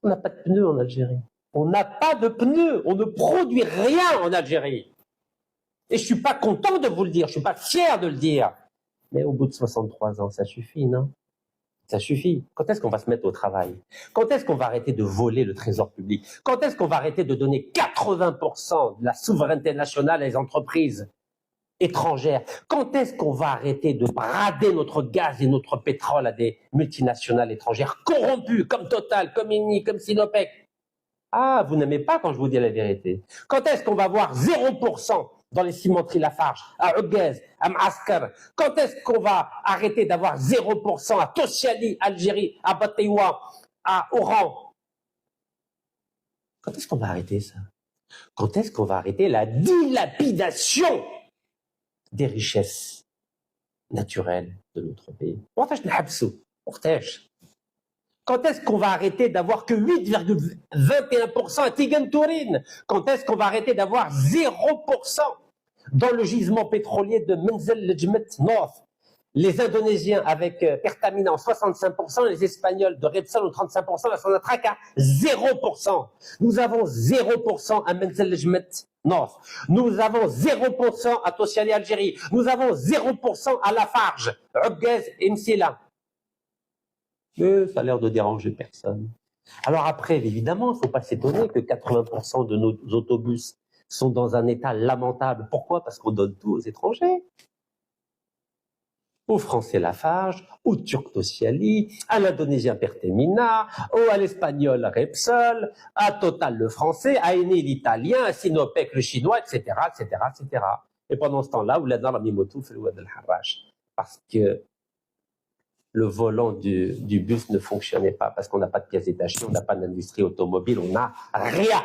On n'a pas de pneus en Algérie. On n'a pas de pneus. On ne produit rien en Algérie. Et je ne suis pas content de vous le dire. Je ne suis pas fier de le dire. Mais au bout de 63 ans, ça suffit, non? Ça suffit. Quand est-ce qu'on va se mettre au travail? Quand est-ce qu'on va arrêter de voler le trésor public? Quand est-ce qu'on va arrêter de donner 80% de la souveraineté nationale à les entreprises étrangères? Quand est-ce qu'on va arrêter de brader notre gaz et notre pétrole à des multinationales étrangères corrompues, comme Total, comme Eni, comme Sinopec? Ah, vous n'aimez pas quand je vous dis la vérité. Quand est-ce qu'on va avoir 0% dans les cimenteries Lafarge, à Uguez, à Maaskar? Quand est-ce qu'on va arrêter d'avoir 0% à Tosyali, Algérie, à Batewa, à Oran? Quand est-ce qu'on va arrêter ça? Quand est-ce qu'on va arrêter la dilapidation des richesses naturelles de notre pays? Quand est-ce qu'on va arrêter d'avoir que 8,21% à Tigan-Tourine? Quand est-ce qu'on va arrêter d'avoir 0% dans le gisement pétrolier de Menzel Lejmet North? Les Indonésiens avec Pertamina en 65%, les Espagnols de Repsol en 35%, la Sonatrach à 0%. Nous avons 0% à Menzel Lejmet North. Nous avons 0% à Tosyali Algérie. Nous avons 0% à Lafarge, Uguez et Msila. Mais ça a l'air de déranger personne. Alors après, évidemment, il ne faut pas s'étonner que 80% de nos autobus sont dans un état lamentable. Pourquoi? Parce qu'on donne tout aux étrangers. Aux Français Lafarge, aux Turcs Tosyali, à l'Indonésien Pertamina, à l'Espagnol Repsol, à Total le Français, à Eni l'Italien, à Sinopec le Chinois, etc., etc., etc. Et pendant ce temps-là, Oulada Ramimotou fait le Ouad al-Harrach. Parce que le volant du bus ne fonctionnait pas, parce qu'on n'a pas de pièces détachées, on n'a pas d'industrie automobile, on n'a rien.